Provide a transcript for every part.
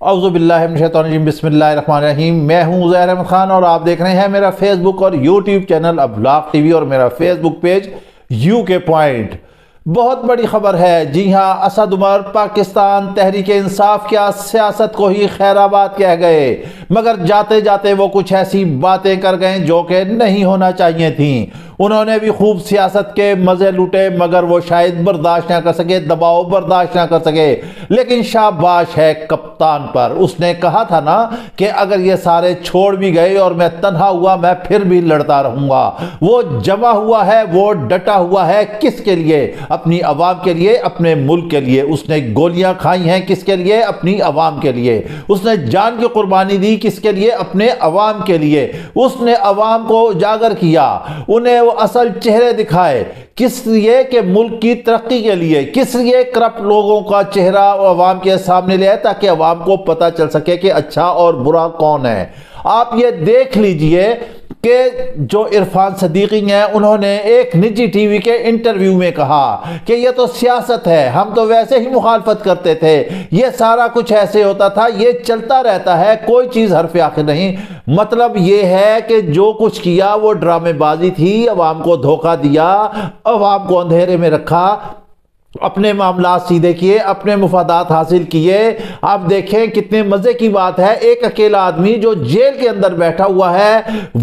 اعوذ باللہ من الشیطان الرجیم، بسم اللہ الرحمن الرحیم۔ میں ہوں عزیر احمد خان اور آپ دیکھ رہے ہیں میرا فیس بک اور یوٹیوب چینل ابلاغ ٹی وی اور میرا فیس بک پیج UK پوائنٹ۔ بہت بڑی خبر ہے، جی ہاں، اسد عمر پاکستان تحریک انصاف کیا سیاست کو ہی خیر آباد کہہ گئے، مگر جاتے جاتے وہ کچھ ایسی باتیں کر گئے جو کہ نہیں ہونا چاہیے تھیں۔ انہوں نے بھی خوب سیاست کے مزے لوٹے، مگر وہ شاید برداشت نہ کر سکے، دباؤ برداشت نہ کر سکے۔ لیکن شاباش ہے کپتان پر، اس نے کہا تھا نا کہ اگر یہ سارے چھوڑ بھی گئے اور میں تنہا ہوا میں پھر بھی لڑتا رہوں گا۔ وہ جمع ہوا ہے، وہ ڈٹا ہوا ہے، کس کے لیے؟ اپنی عوام کے لیے، اپنے ملک کے لیے۔ اس نے گولیاں کھائی ہیں کس کے لیے؟ اپنی عوام کے لیے۔ اس نے جان کی قربانی دی کس کے لیے؟ اپنے عوام کے لیے۔ اس نے عوام کو اجاگر کیا، انہیں وہ اصل چہرے دکھائے، کس لیے؟ کہ ملک کی ترقی کے لیے۔ کس لیے؟ کرپٹ لوگوں کا چہرہ عوام کے سامنے لے آئے تاکہ عوام کو پتہ چل سکے کہ اچھا اور برا کون ہے۔ آپ یہ دیکھ لیجئے کہ جو عرفان صدیقی ہیں، انہوں نے ایک نجی ٹی وی کے انٹرویو میں کہا کہ یہ تو سیاست ہے، ہم تو ویسے ہی مخالفت کرتے تھے، یہ سارا کچھ ایسے ہوتا تھا، یہ چلتا رہتا ہے، کوئی چیز حرف آخر نہیں۔ مطلب یہ ہے کہ جو کچھ کیا وہ ڈرامے بازی تھی، عوام کو دھوکہ دیا، عوام کو اندھیرے میں رکھا، اپنے معاملات سیدھے کیے، اپنے مفادات حاصل کیے۔ آپ دیکھیں کتنے مزے کی بات ہے، ایک اکیلا آدمی جو جیل کے اندر بیٹھا ہوا ہے،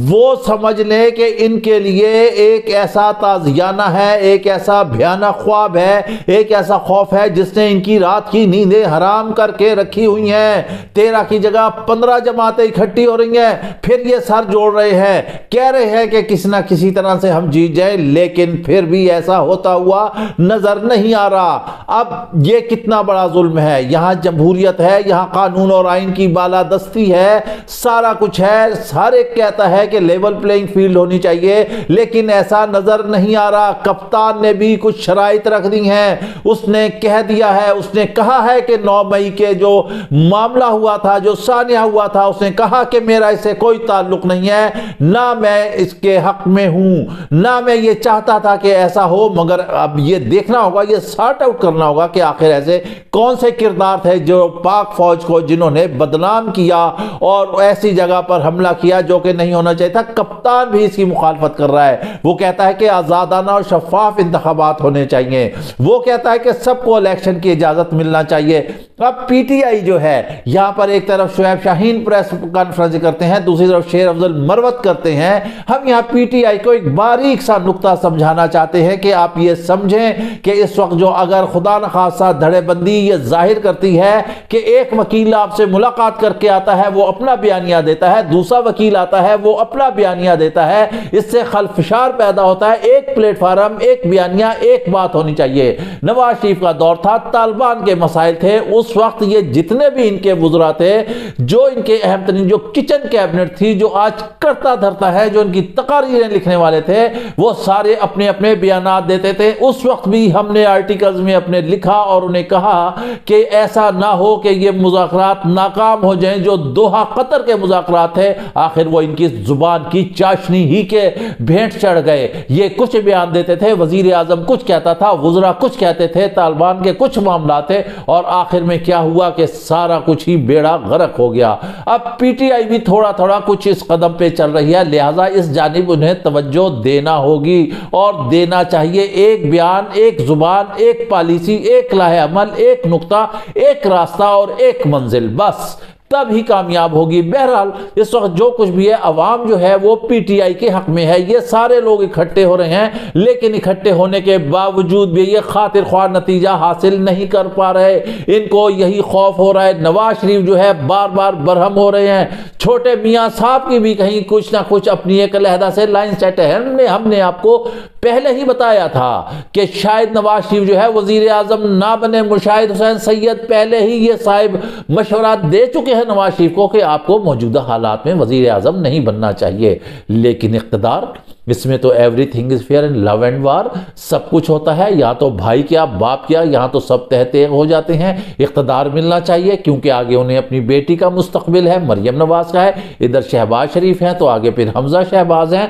وہ سمجھ لے کہ ان کے لیے ایک ایسا تازیانہ ہے، ایک ایسا بھیانک خواب ہے، ایک ایسا خوف ہے جس نے ان کی رات کی نیندیں حرام کر کے رکھی ہوئی ہیں۔ 13 کی جگہ 15 جماعتیں اکٹھی ہو رہی ہیں، پھر یہ سر جوڑ رہے ہیں، کہہ رہے ہیں کہ کسی نہ کسی طرح سے ہم جیت جائیں، لیکن پھر بھی ایسا ہوتا ہوا نظر نہیں آ رہا۔ اب یہ کتنا بڑا ظلم ہے، یہاں جمہوریت ہے، یہاں قانون اور آئین کی بالادستی ہے، سارا کچھ ہے، ہر ایک کہتا ہے کہ لیول پلینگ فیلڈ ہونی چاہیے، لیکن ایسا نظر نہیں آ رہا۔ کپتان نے بھی کچھ شرائط رکھ دی ہیں، اس نے کہہ دیا ہے، اس نے کہا ہے کہ 9 مئی کے جو معاملہ ہوا تھا، جو سانحہ ہوا تھا، اس نے کہا کہ میرا اس سے کوئی تعلق نہیں ہے، نہ میں اس کے حق میں ہوں، نہ میں یہ چاہتا تھا کہ ایسا ہو، مگر اب یہ دیکھنا ہوگا، یہ سارٹ آؤٹ کرنا ہوگا کہ آخر ایسے کون سے کردار تھے جو پاک فوج کو جنہوں نے بدنام کیا اور ایسی جگہ پر حملہ کیا جو کہ نہیں ہونا چاہیے تھا۔ کپتان بھی اس کی مخالفت کر رہا ہے، وہ کہتا ہے کہ آزادانہ اور شفاف انتخابات ہونے چاہیے، وہ کہتا ہے کہ سب کو الیکشن کی اجازت ملنا چاہیے۔ اب PTI جو ہے، یہاں پر ایک طرف شعیب شاہین پریس کانفرنس کرتے ہیں، دوسری طرف شیر افضل مروت کرتے ہیں۔ ہم یہاں PTI کو ایک باریک سا نقطہ سمجھانا چاہتے ہیں کہ آپ یہ سمجھیں کہ اس وقت جو اگر خدا نخواستہ دھڑے بندی یہ ظاہر کرتی ہے کہ ایک وکیل آپ سے ملاقات کر کے آتا ہے، وہ اپنا بیانیہ دیتا ہے، دوسرا وکیل آتا ہے، وہ اپنا بیانیہ دیتا ہے، اس سے خلفشار پیدا ہوتا ہے۔ ایک پلیٹ فارم، ایک بیانیہ، ایک بات ہونی چاہیے۔ نواز شریف کا دور تھا، طالبان کے مسائل تھے، اس وقت یہ جتنے بھی ان کے وزراء تھے، جو ان کے اہم ترین جو کچن کیبنٹ تھی، جو آج کرتا دھرتا ہے، جو ان کی تقاریریں لکھنے والے تھے، وہ سارے اپنے اپنے بیانات دیتے تھے۔ اس وقت بھی ہم نے آرٹیکلز میں اپنے لکھا اور انہیں کہا کہ ایسا نہ ہو کہ یہ مذاکرات ناکام ہو جائیں، جو دوحہ قطر کے مذاکرات تھے، آخر وہ ان کی زبان کی چاشنی ہی کے بھینٹ چڑھ گئے۔ یہ کچھ بیان دیتے تھے، وزیر اعظم کچھ کہتا تھا، وزراء کچھ کہتے تھے، طالبان کے کچھ معاملات تھے، اور آخر میں کیا ہوا کہ سارا کچھ ہی بیڑا غرق ہو گیا۔ اب PTI بھی تھوڑا تھوڑا کچھ اس قدم پہ چل رہی ہے، لہٰذا اس جانب انہیں توجہ دینا ہوگی اور دینا چاہیے۔ ایک بیان، ایک زبان، ایک پالیسی، ایک لاہ عمل، ایک نقطہ، ایک راستہ اور ایک منزل، بس تب ہی کامیاب ہوگی۔ بہرحال اس وقت جو کچھ بھی ہے، عوام جو ہے وہ PTI کے حق میں ہے۔ یہ سارے لوگ اکٹھے ہو رہے ہیں، لیکن اکٹھے ہونے کے باوجود بھی یہ خاطر خواہ نتیجہ حاصل نہیں کر پا رہے۔ ان کو یہی خوف ہو رہا ہے، نواز شریف جو ہے بار بار برہم ہو رہے ہیں، چھوٹے میاں صاحب کی بھی کہیں کچھ نہ کچھ اپنی ایک علیحدہ سے لائن سیٹ ہے۔ ہم نے آپ کو پہلے ہی بتایا تھا کہ شاید نواز شریف جو ہے وزیر اعظم نہ بنے، مشاہد حسین سید پہلے ہی یہ صاحب مشورات دے چکے ہیں نواز شریف کو کہ آپ کو موجودہ حالات میں وزیر اعظم نہیں بننا چاہیے، لیکن اقتدار، اس میں تو everything is fair in love and war, سب کچھ ہوتا ہے، یا تو بھائی کیا باپ کیا، یہاں تو سب تحت ایک ہو جاتے ہیں۔ اقتدار ملنا چاہیے کیونکہ آگے انہیں اپنی بیٹی کا مستقبل ہے، مریم نواز کا ہے، ادھر شہباز شریف ہیں تو آگے پھر حمزہ شہباز ہیں،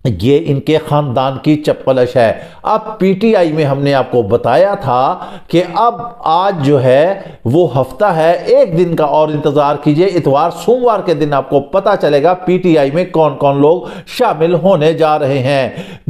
یہ ان کے خاندان کی چپلش ہے۔ اب پی ٹی آئی میں ہم نے آپ کو بتایا تھا کہ اب آج جو ہے وہ ہفتہ ہے، ایک دن کا اور انتظار کیجئے، اتوار سوموار کے دن آپ کو پتا چلے گا پی ٹی آئی میں کون کون لوگ شامل ہونے جا رہے ہیں۔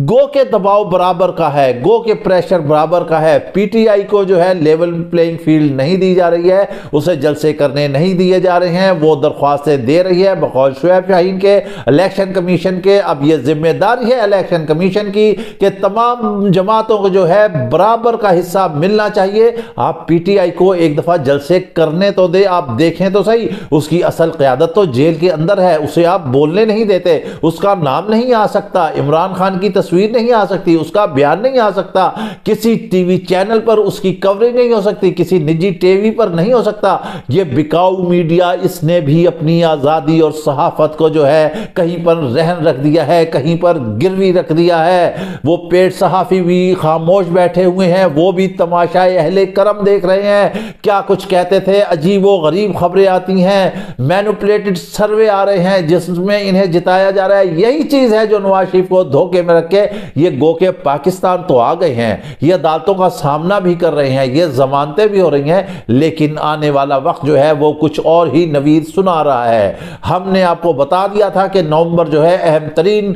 گو کے دباؤ برابر کا ہے، گو کے پریشر برابر کا ہے۔ پی ٹی آئی کو جو ہے لیول پلینگ فیلڈ نہیں دی جا رہی ہے، اسے جلسے کرنے نہیں دیے جا رہے ہیں، وہ درخواستیں دے رہی ہے بقول شعیب شاہین کے، الیکشن کمیشن کے۔ اب یہ ذمہ داری ہے الیکشن کمیشن کی کہ تمام جماعتوں کو جو ہے برابر کا حصہ ملنا چاہیے۔ آپ پی ٹی آئی کو ایک دفعہ جلسے کرنے تو دے، آپ دیکھیں تو صحیح، اس کی اصل قیادت تو جیل کے اندر ہے، اسے آپ بولنے نہیں دیتے، اس کا نام نہیں آ سکتا، عمران خان کی تصویر نہیں آ سکتی، اس کا بیان نہیں آ سکتا، کسی ٹی وی چینل پر اس کی کوریج نہیں ہو سکتی، کسی نجی ٹی وی پر نہیں ہو سکتا۔ یہ بکاؤ میڈیا، اس نے بھی اپنی آزادی اور صحافت کو جو ہے کہیں پر رہن رکھ دیا ہے، کہیں پر گروی رکھ دیا ہے۔ وہ پیٹ صحافی بھی خاموش بیٹھے ہوئے ہیں، وہ بھی تماشائے اہل کرم دیکھ رہے ہیں۔ کیا کچھ کہتے تھے، عجیب و غریب خبریں آتی ہیں، مینوپلیٹڈ سروے آ رہے ہیں جس میں انہیں جتایا جا رہا ہے۔ یہی چیز ہے جو نواز شریف کو دھوکے میں رکھ کے یہ گو کے پاکستان تو آ گئے ہیں، یہ عدالتوں کا سامنا بھی کر رہے ہیں، یہ ضمانتیں بھی ہو رہی ہیں، لیکن آنے والا وقت جو ہے وہ کچھ اور ہی نوید سنا رہا ہے۔ ہم نے آپ کو بتا دیا تھا کہ نومبر جو ہے اہم ترین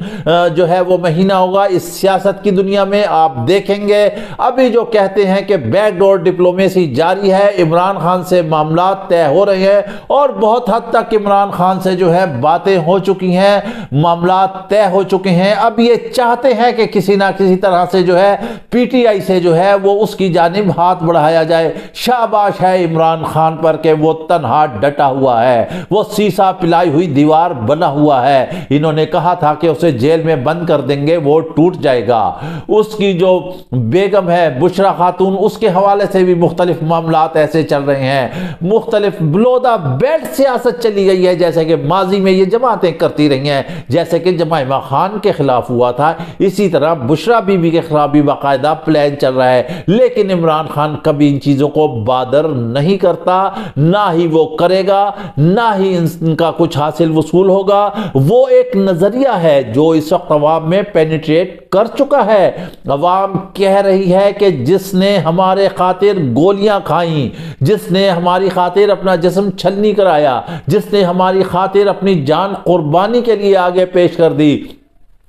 جو ہے وہ مہینہ ہوگا اس سیاست کی دنیا میں، آپ دیکھیں گے۔ ابھی جو کہتے ہیں کہ بیک ڈور ڈپلومیسی جاری ہے، عمران خان سے معاملات طے ہو رہے ہیں اور بہت حد تک عمران خان سے جو ہے باتیں ہو چکی ہیں، معاملات طے ہو چکے ہیں۔ اب یہ چاہتے ہیں کہ کسی نہ کسی طرح سے جو ہے پی ٹی آئی سے جو ہے وہ اس کی جانب ہاتھ بڑھایا جائے۔ شاباش ہے عمران خان پر کہ وہ تنہا ڈٹا ہوا ہے، وہ سیسا پلائی ہوئی دیوار بنا ہوا ہے۔ انہوں نے کہا تھا کہ اسے جیل میں بند کر دیں گے، وہ ٹوٹ جائے گا۔ اس کی جو بیگم ہے بشرا خاتون، اس کے حوالے سے بھی مختلف معاملات ایسے چل رہے ہیں، مختلف بلودا بیلٹ سیاست چلی گئی ہے، جیسے کہ ماضی میں یہ جماعتیں کرتی رہی ہیں، جیسے کہ جمائمہ خان کے خلاف ہوا تھا، اسی طرح بشرا بی بی کے خلاف بھی باقاعدہ پلان چل رہا ہے۔ لیکن عمران خان کبھی ان چیزوں کو بادر نہیں کرتا، نہ ہی وہ کرے گا، نہ ہی ان کا کچھ حاصل وصول ہوگا۔ وہ ایک نظریہ ہے جو اس وقت عوام میں پینیٹریٹ کر چکا ہے۔ عوام کہہ رہی ہے کہ جس نے ہمارے خاطر گولیاں کھائیں، جس نے ہماری خاطر اپنا جسم چھلنی کرایا، جس نے ہماری خاطر اپنی جان قربانی کے لیے آگے پیش کر دی،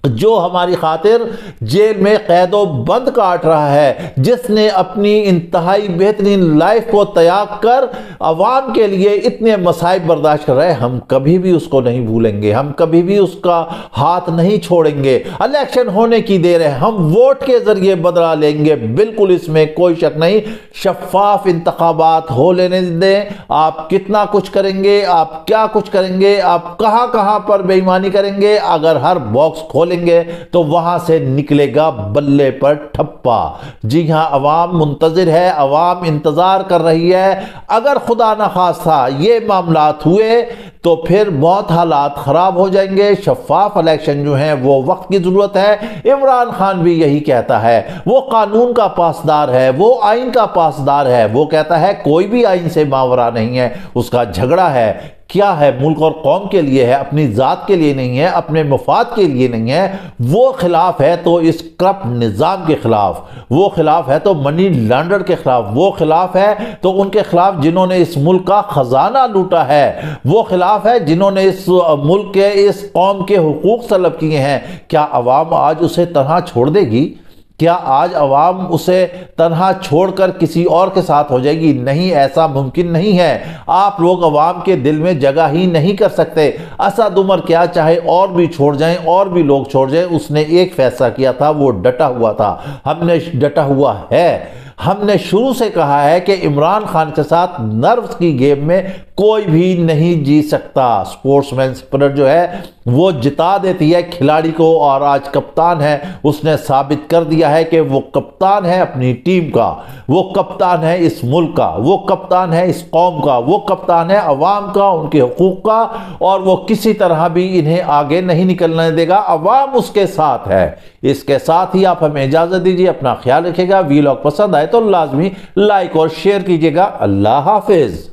جو ہماری خاطر جیل میں قید و بند کاٹ رہا ہے، جس نے اپنی انتہائی بہترین لائف کو تیاگ کر عوام کے لیے اتنے مصائب برداشت کر رہے ہیں، ہم کبھی بھی اس کو نہیں بھولیں گے، ہم کبھی بھی اس کا ہاتھ نہیں چھوڑیں گے۔ الیکشن ہونے کی دیر ہے، ہم ووٹ کے ذریعے بدلہ لیں گے، بالکل اس میں کوئی شک نہیں۔ شفاف انتخابات ہو لینے دیں، آپ کتنا کچھ کریں گے، آپ کیا کچھ کریں گے، آپ کہاں کہاں پر بے ایمانی کریں گے، اگر ہر باکس کھولیں گے تو وہاں سے نکلے گا بلے پر ٹھپا۔ جی ہاں، عوام منتظر ہے، عوام انتظار کر رہی ہے۔ اگر خدا نخواستہ یہ معاملات ہوئے تو پھر بہت حالات خراب ہو جائیں گے۔ شفاف الیکشن جو ہیں وہ وقت کی ضرورت ہے۔ عمران خان بھی یہی کہتا ہے، وہ قانون کا پاسدار ہے، وہ آئین کا پاسدار ہے، وہ کہتا ہے کوئی بھی آئین سے ماورا نہیں ہے، اس کا جھگڑا ہے کیا ہے، ملک اور قوم کے لیے ہے، اپنی ذات کے لیے نہیں ہے، اپنے مفاد کے لیے نہیں ہے۔ وہ خلاف ہے تو اس کرپٹ نظام کے خلاف، وہ خلاف ہے تو منی لانڈر کے خلاف، وہ خلاف ہے تو ان کے خلاف جنہوں نے اس ملک کا خزانہ لوٹا ہے، وہ خلاف ہے جنہوں نے اس ملک کے اس قوم کے حقوق طلب کیے ہیں۔ کیا عوام آج اسے تنہا چھوڑ دے گی؟ کیا آج عوام اسے تنہا چھوڑ کر کسی اور کے ساتھ ہو جائے گی؟ نہیں، ایسا ممکن نہیں ہے۔ آپ لوگ عوام کے دل میں جگہ ہی نہیں کر سکتے۔ اسد عمر کیا چاہے اور بھی چھوڑ جائیں، اور بھی لوگ چھوڑ جائیں، اس نے ایک فیصلہ کیا تھا، وہ ڈٹا ہوا تھا۔ ہم نے ڈٹا ہوا ہے، ہم نے شروع سے کہا ہے کہ عمران خان کے ساتھ نروس کی گیم میں کوئی بھی نہیں جی سکتا۔ سپورٹس مین اسپرٹ جو ہے وہ جتا دیتی ہے کھلاڑی کو، اور آج کپتان ہے، اس نے ثابت کر دیا ہے کہ وہ کپتان ہے اپنی ٹیم کا، وہ کپتان ہے اس ملک کا، وہ کپتان ہے اس قوم کا، وہ کپتان ہے عوام کا، ان کے حقوق کا، اور وہ کسی طرح بھی انہیں آگے نہیں نکلنے دے گا۔ عوام اس کے ساتھ ہے۔ اس کے ساتھ ہی آپ ہمیں اجازت دیجیے، اپنا خیال رکھیے گا۔ ویلاگ پسند آئے تو لازمی لائک اور شیئر کیجیے گا۔ اللہ حافظ۔